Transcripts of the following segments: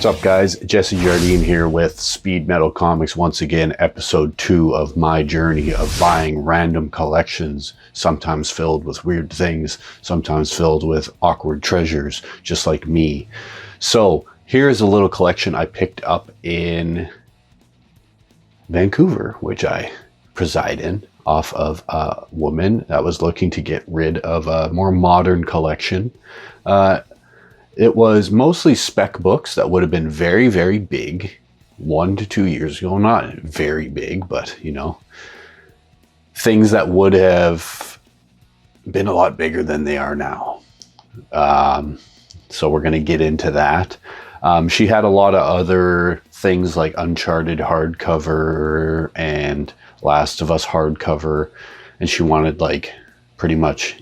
What's up, guys? Jesse Jardine here with Speed Metal Comics once again, episode 2 of my journey of buying random collections, sometimes filled with weird things, sometimes filled with awkward treasures, just like me. So here's a little collection I picked up in Vancouver, which I preside in, off of a woman that was looking to get rid of a more modern collection. It was mostly spec books that would have been very, very big 1 to 2 years ago. Not very big, but, you know, things that would have been a lot bigger than they are now. So we're going to get into that. She had a lot of other things like Uncharted hardcover and Last of Us hardcover, and she wanted like pretty much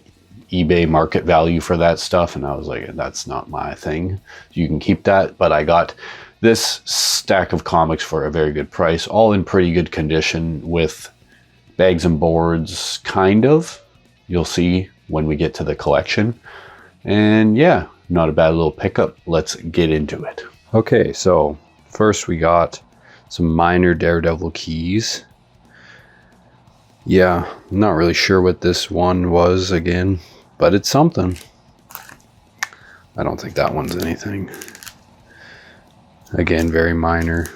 eBay market value for that stuff, and I was like, that's not my thing. You can keep that. But I got this stack of comics for a very good price, all in pretty good condition with bags and boards, kind of. You'll see when we get to the collection. And yeah, not a bad little pickup. Let's get into it. Okay, so first we got some minor Daredevil keys. Yeah, I'm not really sure what this one was again, but it's something. I don't think that one's anything. Again, very minor.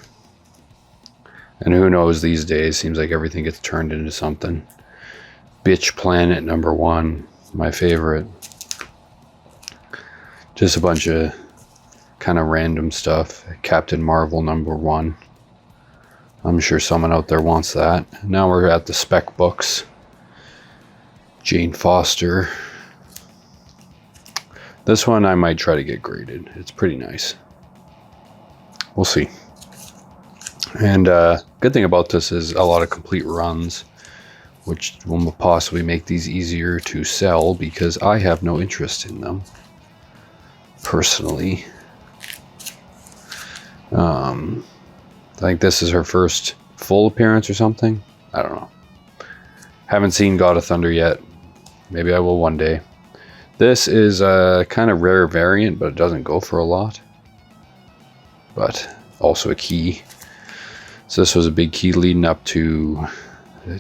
And who knows these days, seems like everything gets turned into something. Bitch Planet #1, my favorite. Just a bunch of kind of random stuff. Captain Marvel #1. I'm sure someone out there wants that. Now we're at the spec books. Jane Foster. This one I might try to get graded. It's pretty nice. We'll see. And good thing about this is a lot of complete runs, which will possibly make these easier to sell because I have no interest in them personally. I think this is her first full appearance or something. I don't know. Haven't seen God of Thunder yet. Maybe I will one day. This is a kind of rare variant, but it doesn't go for a lot. But also a key. So this was a big key leading up to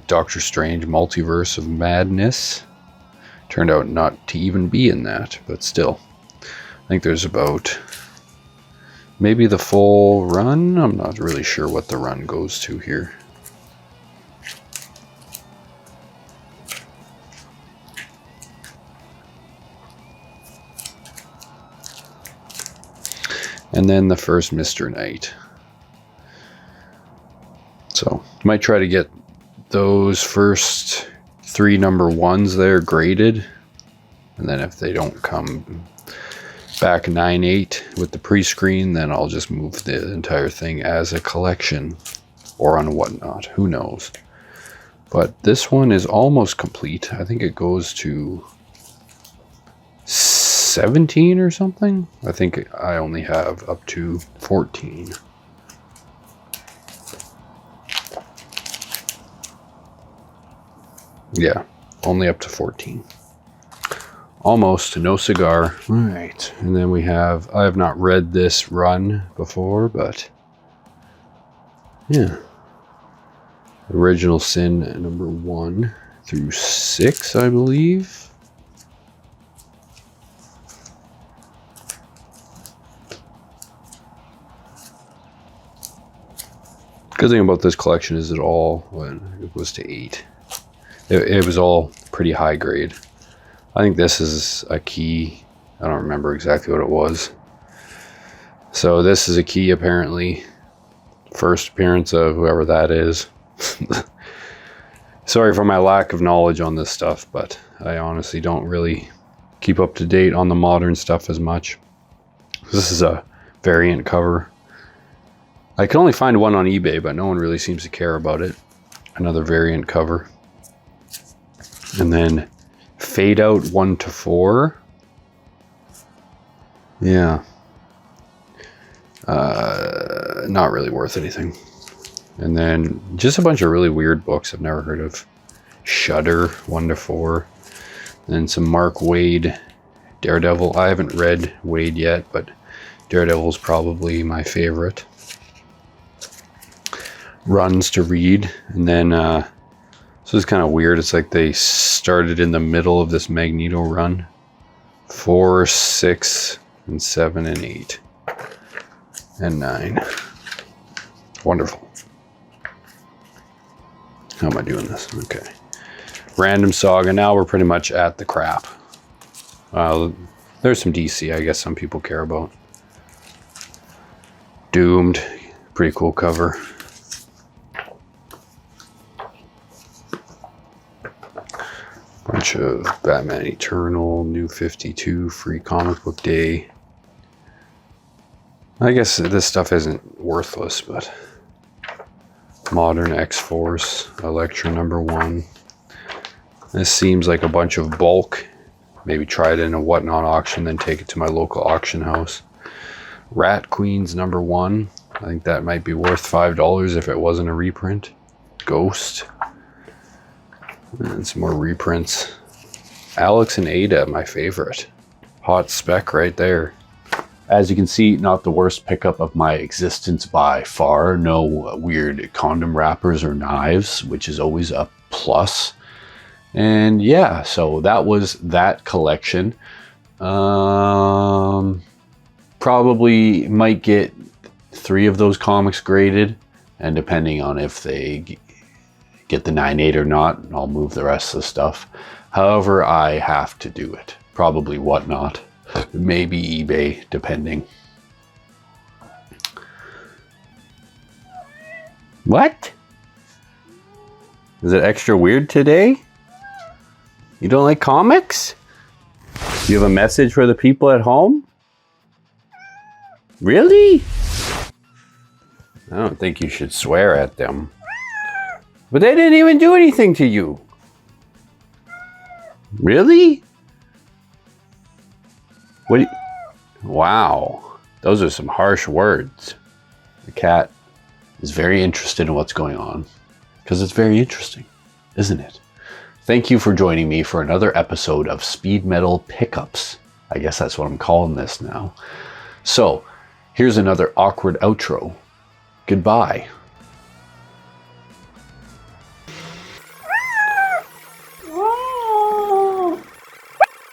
Doctor Strange Multiverse of Madness. Turned out not to even be in that, but still. I think there's about maybe the full run. I'm not really sure what the run goes to here. And then the first Mr. Knight. So might try to get those first 3 #1s there graded. And then if they don't come back 9/8 with the pre-screen, then I'll just move the entire thing as a collection or on whatnot. Who knows? But this one is almost complete. I think it goes to 17 or something. I think I only have up to 14. Yeah, only up to 14. Almost no cigar. All right, and then we have, I have not read this run before, but yeah. Original Sin #1 through 6, I believe. Good thing about this collection is it all, when it goes to 8. It was all pretty high grade. I think this is a key. I don't remember exactly what it was. So this is a key apparently. First appearance of whoever that is. Sorry for my lack of knowledge on this stuff, but I honestly don't really keep up to date on the modern stuff as much. This is a variant cover. I can only find one on eBay, but no one really seems to care about it. Another variant cover. And then Fade Out 1 to 4. Yeah. Not really worth anything. And then just a bunch of really weird books I've never heard of. Shudder 1 to 4. Then some Mark Waid Daredevil. I haven't read Waid yet, but Daredevil's probably my favorite. Runs to read. And then, this is kind of weird. It's like they started in the middle of this Magneto run. 4, 6, and 7, and 8. And 9. Wonderful. How am I doing this? Okay. Random Saga. Now we're pretty much at the crap. There's some DC, I guess some people care about. Doomed. Pretty cool cover. Bunch of Batman Eternal, New 52, Free Comic Book Day. I guess this stuff isn't worthless, but Modern X-Force, Elektra #1. This seems like a bunch of bulk. Maybe try it in a Whatnot auction, then take it to my local auction house. Rat Queens #1. I think that might be worth $5 if it wasn't a reprint. Ghost. And some more reprints. Alex and Ada, my favorite. Hot spec right there. As you can see, not the worst pickup of my existence by far. No weird condom wrappers or knives, which is always a plus. And yeah, so that was that collection. Probably might get 3 of those comics graded, and depending on if they get the 9.8 or not, I'll move the rest of the stuff. However, I have to do it. Probably Whatnot. Maybe eBay, depending. What? Is it extra weird today? You don't like comics? You have a message for the people at home? Really? I don't think you should swear at them. But they didn't even do anything to you. Really? What? Wow. Those are some harsh words. The cat is very interested in what's going on. Because it's very interesting, isn't it? Thank you for joining me for another episode of Speed Metal Pickups. I guess that's what I'm calling this now. So, here's another awkward outro. Goodbye.